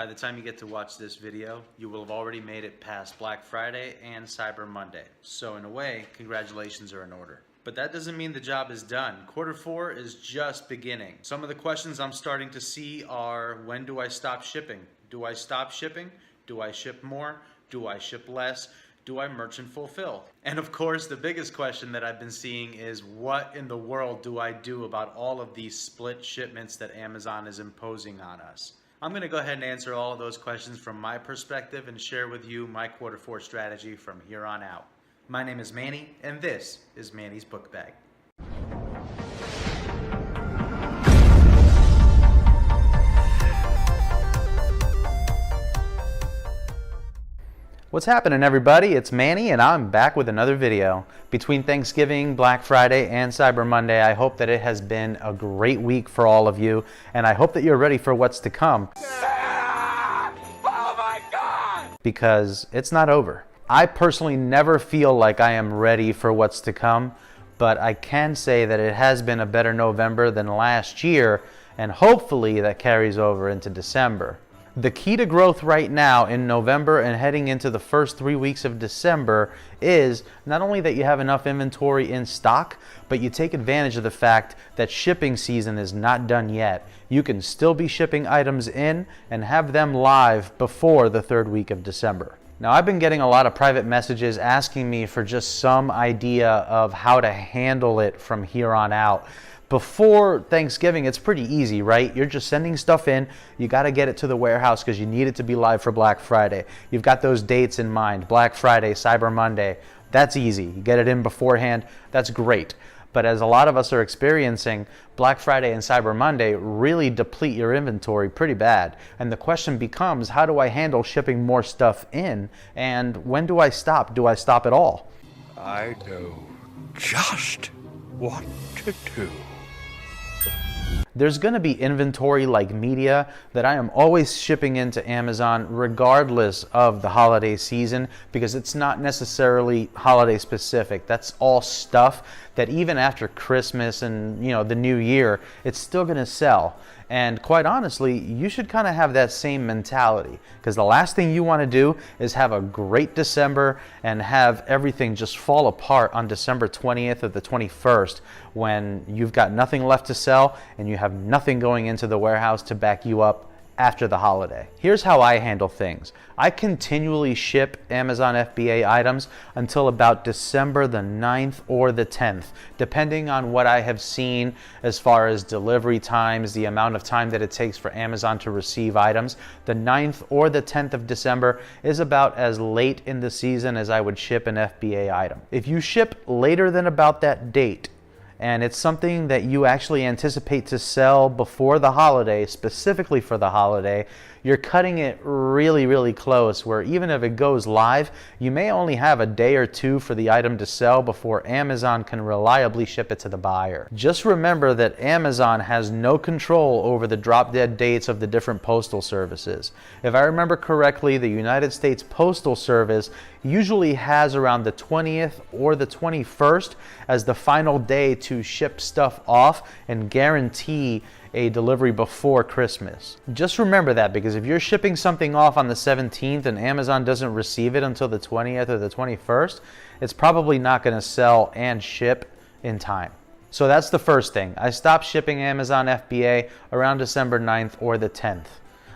By the time you get to watch this video, you will have already made it past Black Friday and Cyber Monday. So in a way, congratulations are in order. But that doesn't mean the job is done. Quarter 4 is just beginning. Some of the questions I'm starting to see are, when do I stop shipping? Do I stop shipping? Do I ship more? Do I ship less? Do I merchant fulfill? And of course, the biggest question that I've been seeing is, what in the world do I do about all of these split shipments that Amazon is imposing on us? I'm going to go ahead and answer all of those questions from my perspective and share with you my quarter 4 strategy from here on out. My name is Manny, and this is Manny's Book Bag. What's happening, everybody? It's Manny, and I'm back with another video. Between Thanksgiving, Black Friday, and Cyber Monday, I hope that it has been a great week for all of you, and I hope that you're ready for what's to come. Oh my God! Because it's not over. I personally never feel like I am ready for what's to come, but I can say that it has been a better November than last year, and hopefully that carries over into December. The key to growth right now in November and heading into the first 3 weeks of December is not only that you have enough inventory in stock, but you take advantage of the fact that shipping season is not done yet. You can still be shipping items in and have them live before the 3rd week of December. Now, I've been getting a lot of private messages asking me for just some idea of how to handle it from here on out. Before Thanksgiving, it's pretty easy, right? You're just sending stuff in. You got to get it to the warehouse because you need it to be live for Black Friday. You've got those dates in mind, Black Friday, Cyber Monday. That's easy. You get it in beforehand. That's great. But as a lot of us are experiencing, Black Friday and Cyber Monday really deplete your inventory pretty bad. And the question becomes, how do I handle shipping more stuff in? And when do I stop? Do I stop at all? I know just what to do. There's going to be inventory like media that I am always shipping into Amazon regardless of the holiday season, because it's not necessarily holiday specific. That's all stuff that even after Christmas and the new year, it's still going to sell. And quite honestly, you should kind of have that same mentality, because the last thing you want to do is have a great December and have everything just fall apart on December 20th or the 21st when you've got nothing left to sell and you have nothing going into the warehouse to back you up after the holiday. Here's how I handle things. I continually ship Amazon FBA items until about December the 9th or the 10th, depending on what I have seen as far as delivery times, the amount of time that it takes for Amazon to receive items. The 9th or the 10th of December is about as late in the season as I would ship an FBA item. If you ship later than about that date, and it's something that you actually anticipate to sell before the holiday, specifically for the holiday, you're cutting it really, really close, where even if it goes live, you may only have a day or two for the item to sell before Amazon can reliably ship it to the buyer. Just remember that Amazon has no control over the drop-dead dates of the different postal services. If I remember correctly, the United States Postal Service usually has around the 20th or the 21st as the final day to ship stuff off and guarantee a delivery before Christmas. Just remember that, because if you're shipping something off on the 17th and Amazon doesn't receive it until the 20th or the 21st, it's probably not going to sell and ship in time. So that's the first thing. I stopped shipping Amazon FBA around December 9th or the 10th.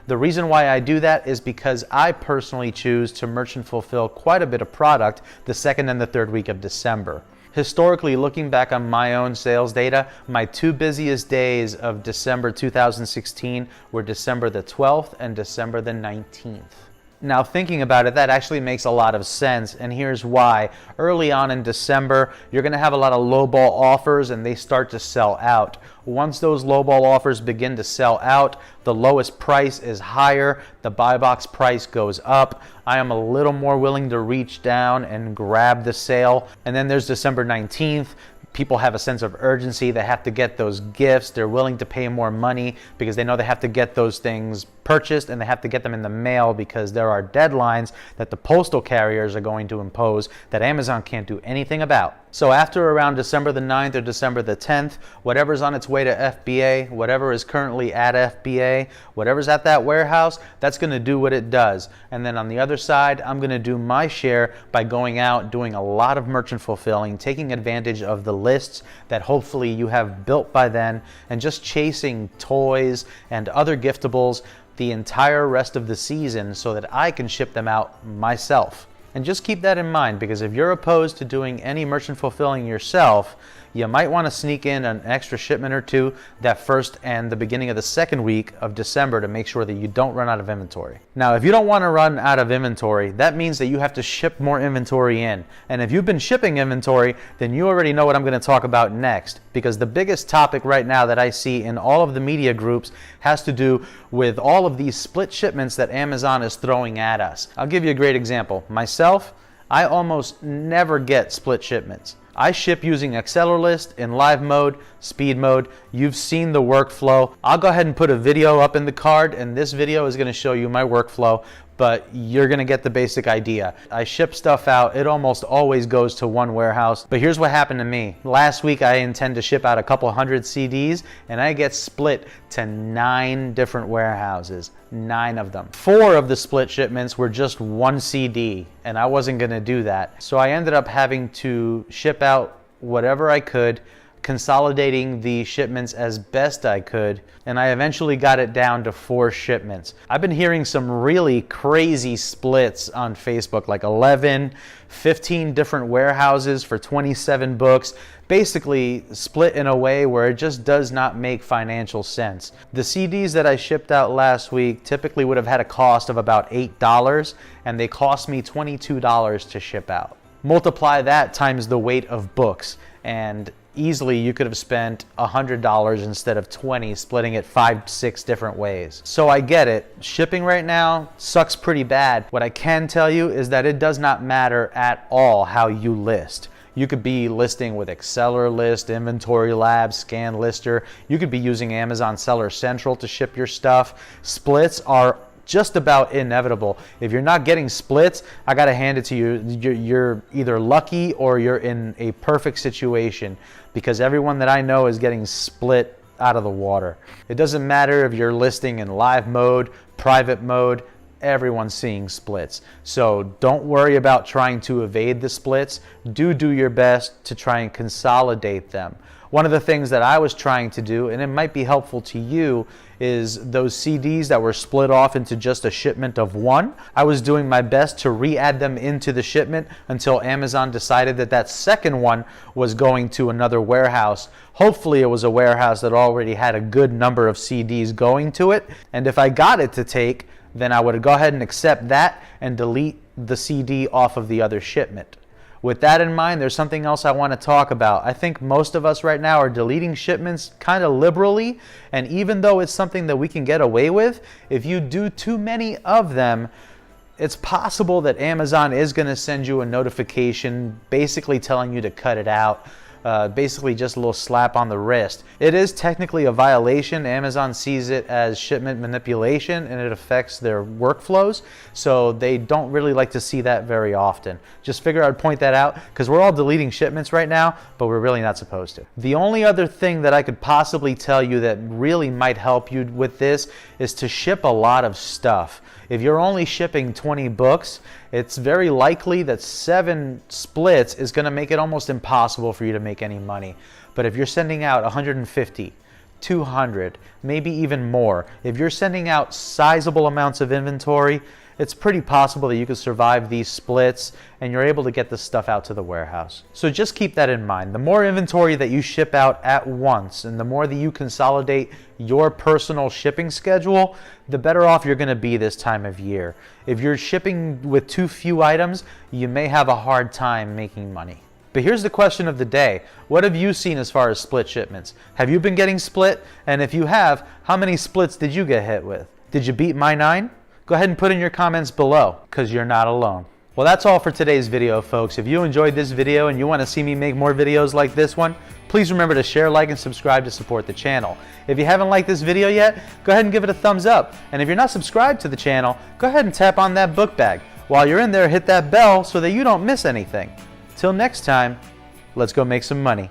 The reason why I do that is because I personally choose to merchant fulfill quite a bit of product the 2nd and the 3rd week of December. Historically, looking back on my own sales data, my 2 busiest days of December 2016 were December the 12th and December the 19th. Now, thinking about it, that actually makes a lot of sense, and here's why. Early on in December, you're going to have a lot of lowball offers, and they start to sell out. Once those lowball offers begin to sell out, the lowest price is higher, the buy box price goes up. I am a little more willing to reach down and grab the sale. And then there's December 19th. People have a sense of urgency. They have to get those gifts. They're willing to pay more money because they know they have to get those things purchased, and they have to get them in the mail because there are deadlines that the postal carriers are going to impose that Amazon can't do anything about. So after around December the 9th or December the 10th, whatever's on its way to FBA, whatever is currently at FBA, whatever's at that warehouse, that's going to do what it does. And then on the other side, I'm going to do my share by going out, doing a lot of merchant fulfilling, taking advantage of the lists that hopefully you have built by then, and just chasing toys and other giftables the entire rest of the season so that I can ship them out myself. And just keep that in mind, because if you're opposed to doing any merchant fulfilling yourself, you might want to sneak in an extra shipment or two that first and the beginning of the second week of December to make sure that you don't run out of inventory. Now, if you don't want to run out of inventory, that means that you have to ship more inventory in. And if you've been shipping inventory, then you already know what I'm going to talk about next, because the biggest topic right now that I see in all of the media groups has to do with all of these split shipments that Amazon is throwing at us. I'll give you a great example. Myself, I almost never get split shipments. I ship using Accelerlist in live mode, speed mode. You've seen the workflow. I'll go ahead and put a video up in the card, and this video is going to show you my workflow, but you're going to get the basic idea. I ship stuff out. It almost always goes to one warehouse. But here's what happened to me. Last week, I intend to ship out a couple hundred CDs, and I get split to 9 different warehouses. 9 of them. 4 of the split shipments were just 1 CD, and I wasn't going to do that. So I ended up having to ship out whatever I could, consolidating the shipments as best I could, and I eventually got it down to 4 shipments. I've been hearing some really crazy splits on Facebook, like 11, 15 different warehouses for 27 books, basically split in a way where it just does not make financial sense. The CDs that I shipped out last week typically would have had a cost of about $8, and they cost me $22 to ship out. Multiply that times the weight of books, and easily you could have spent $100 instead of $20, splitting it 5-6 different ways. So I get it. Shipping right now sucks pretty bad. What I can tell you is that it does not matter at all how you list. You could be listing with Accelerlist, Inventory Lab, Scan Lister. You could be using Amazon Seller Central to ship your stuff. Splits are just about inevitable. If you're not getting splits, I gotta hand it to you. You're either lucky or you're in a perfect situation, because everyone that I know is getting split out of the water. It doesn't matter if you're listing in live mode, private mode, everyone's seeing splits. So don't worry about trying to evade the splits. Do your best to try and consolidate them. One of the things that I was trying to do, and it might be helpful to you, is those CDs that were split off into just a shipment of 1. I was doing my best to re-add them into the shipment until Amazon decided that that second one was going to another warehouse. Hopefully it was a warehouse that already had a good number of CDs going to it, and if I got it to take, then I would go ahead and accept that and delete the CD off of the other shipment. With that in mind, there's something else I want to talk about. I think most of us right now are deleting shipments kind of liberally, and even though it's something that we can get away with, if you do too many of them, it's possible that Amazon is going to send you a notification basically telling you to cut it out. Basically just a little slap on the wrist. It is technically a violation. Amazon sees it as shipment manipulation, and it affects their workflows, so they don't really like to see that very often. Just figure I'd point that out, because we're all deleting shipments right now, but we're really not supposed to. The only other thing that I could possibly tell you that really might help you with this is to ship a lot of stuff. If you're only shipping 20 books, it's very likely that 7 splits is going to make it almost impossible for you to make any money. But if you're sending out 150, 200, maybe even more, if you're sending out sizable amounts of inventory, it's pretty possible that you could survive these splits and you're able to get the stuff out to the warehouse. So just keep that in mind. The more inventory that you ship out at once and the more that you consolidate your personal shipping schedule, the better off you're going to be this time of year. If you're shipping with too few items, you may have a hard time making money. But here's the question of the day. What have you seen as far as split shipments? Have you been getting split? And if you have, how many splits did you get hit with? Did you beat my 9? Go ahead and put in your comments below, because you're not alone. Well, that's all for today's video, folks. If you enjoyed this video and you want to see me make more videos like this one, please remember to share, like, and subscribe to support the channel. If you haven't liked this video yet, go ahead and give it a thumbs up. And if you're not subscribed to the channel, go ahead and tap on that book bag. While you're in there, hit that bell so that you don't miss anything. Till next time, let's go make some money.